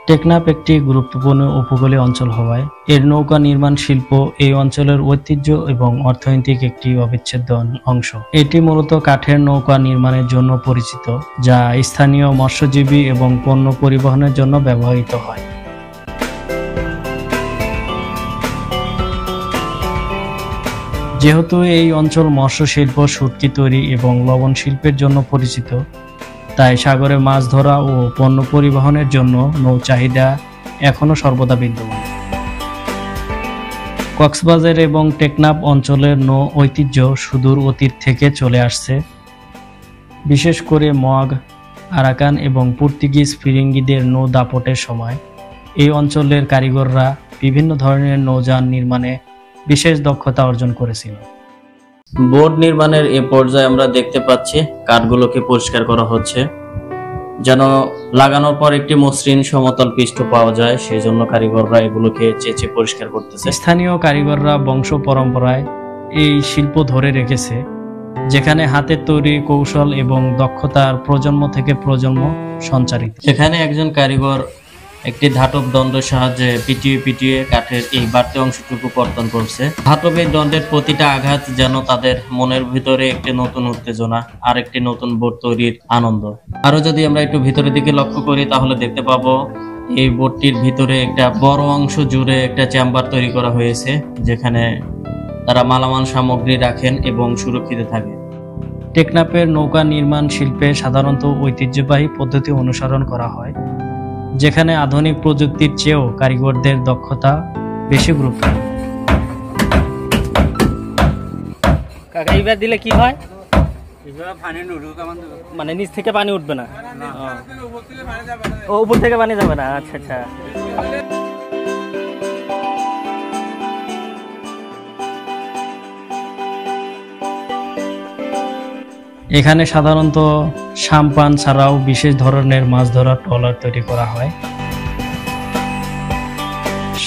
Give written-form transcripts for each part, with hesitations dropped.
টেকনাফ একটি গুরুত্বপূর্ণ উপকূলীয় অঞ্চল হওয়ায় এর নৌকা নির্মাণ শিল্প এই অঞ্চলের ঐতিহ্য এবং অর্থনৈতিক একটি অবিচ্ছেদ্য অংশ। এটি মূলত কাঠের নৌকা নির্মাণের জন্য পরিচিত, যা স্থানীয় মৎস্যজীবী এবং পণ্য পরিবহনের জন্য ব্যবহৃত হয়। যেহেতু এই অঞ্চল মৎস্য শিল্প, শুটকি তৈরি এবং লবণ শিল্পের জন্য পরিচিত, তাই সাগরে মাছ ধরা ও পণ্য পরিবহনের জন্য নৌ চাহিদা এখনও সর্বদা বিদ্যমান। কক্সবাজার এবং টেকনাফ অঞ্চলের নৌ ঐতিহ্য সুদূর অতীত থেকে চলে আসছে। বিশেষ করে মগ, আরাকান এবং পর্তুগিজ ফিরিঙ্গিদের নৌ দাপটের সময় এই অঞ্চলের কারিগররা বিভিন্ন ধরনের নৌযান নির্মাণে বিশেষ দক্ষতা অর্জন করেছিল। বোট নির্মাণের এ পর্যায়ে আমরা দেখতে পাচ্ছি কাঠগুলোকে পরিষ্কার করা হচ্ছে, যেন লাগানোর পর একটি মসৃণ সমতল পৃষ্ঠ পাওয়া যায়, সেই জন্য কারিগররা এগুলোকে চেঁচে পরিষ্কার করতেছে। স্থানীয় কারিগররা বংশ পরম্পরায় এই শিল্প ধরে রেখেছে, যেখানে হাতের তৈরি কৌশল এবং দক্ষতার প্রজন্ম থেকে প্রজন্ম সঞ্চারিত। সেখানে একজন কারিগর একটি ধাতব দণ্ডের সাহায্যে পিটিয়ে কাঠের এই বাড়তি অংশটুকু কর্তন করছে। ধাতব এই দণ্ডের প্রতিটা আঘাত যেন তাদের মনের ভিতরে একটি নতুন উত্তেজনা আর একটি নতুন বোট তৈরির আনন্দ। আরো যদি আমরা একটু ভিতরের দিকে লক্ষ্য করি তাহলে দেখতে পাবো এই বোটটির ভিতরে একটা বড় অংশ জুড়ে একটা চেম্বার তৈরি করা হয়েছে, যেখানে তারা মালামাল সামগ্রী রাখেন এবং সুরক্ষিত থাকে। টেকনাফের নৌকা নির্মাণ শিল্পে সাধারণত ঐতিহ্যবাহী পদ্ধতি অনুসরণ করা হয়, যেখানে আধুনিক প্রযুক্তির চেয়েও কারিগরদের দক্ষতা বেশি গুরুত্বপূর্ণ। কাকা এইবার দিলে কি হয়? মানে নিচ থেকে পানি উঠবে না? ও উপর থেকে পানি যাবে না। আচ্ছা আচ্ছা। এখানে সাধারণত সাম্পান ছাড়াও বিশেষ ধরনের মাছ ধরার ট্রলার তৈরি করা হয়।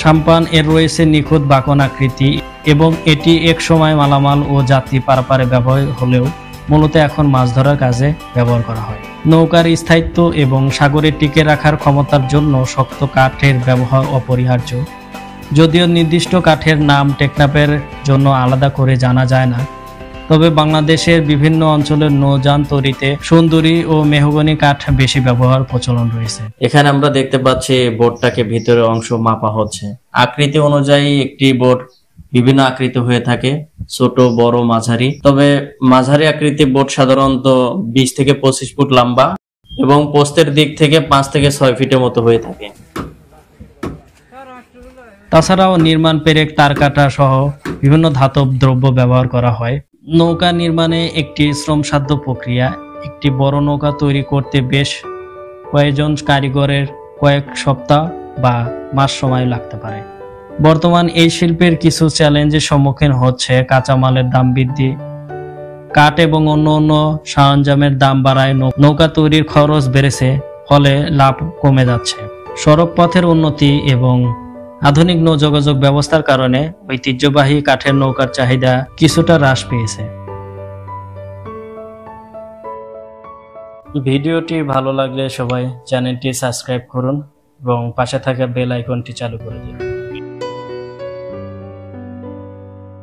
সাম্পান এর রয়েছে নিখুঁত বাঁকন আকৃতি এবং এটি এক সময় মালামাল ও যাত্রী পারাপারে ব্যবহার হলেও মূলত এখন মাছ ধরার কাজে ব্যবহার করা হয়। নৌকার স্থায়িত্ব এবং সাগরে টিকে রাখার ক্ষমতার জন্য শক্ত কাঠের ব্যবহার অপরিহার্য। যদিও নির্দিষ্ট কাঠের নাম টেকনাফের জন্য আলাদা করে জানা যায় না, তবে বাংলাদেশের বিভিন্ন অঞ্চলের নৌযান তৈরিতে সুন্দরী ও মেহগনি কাঠ বেশি ব্যবহার প্রচলন রয়েছে। এখানে আমরা দেখতে পাচ্ছি বোটটাকে ভিতরের অংশ মাপা হচ্ছে। আকৃতি অনুযায়ী একটি বোট বিভিন্ন আকৃতি হয়ে থাকে, ছোট, বড়, মাঝারি। তবে মাঝারি আকৃতি বোট সাধারণত 20 থেকে 25 ফুট লম্বা এবং পোস্তের দিক থেকে 5 থেকে 6 ফিটের মতো হয়ে থাকে। তাছাড়াও নির্মাণ পেরেক, তার কাটা সহ বিভিন্ন ধাতব দ্রব্য ব্যবহার করা হয়। নৌকা নির্মাণে একটি শ্রমসাধ্য প্রক্রিয়া। একটি বড় নৌকা তৈরি করতে বেশ কয়েকজন কারিগরের কয়েক সপ্তাহ বা মাস সময় লাগতে পারে। বর্তমান এই শিল্পের কিছু চ্যালেঞ্জের সম্মুখীন হচ্ছে কাঁচামালের দাম বৃদ্ধি, কাঠ এবং অন্য সরঞ্জামের দাম বাড়ায় নৌকা তৈরির খরচ বেড়েছে, ফলে লাভ কমে যাচ্ছে। সড়ক পথের উন্নতি এবং আধুনিক নৌ যোগাযোগ ব্যবস্থার কারণে ঐতিহ্যবাহী কাঠের নৌকার চাহিদা কিছুটা হ্রাস পেয়েছে। ভিডিওটি ভালো লাগলে সবাই চ্যানেলটি সাবস্ক্রাইব করুন এবং পাশে থাকা বেল আইকনটি চালু করে দিন।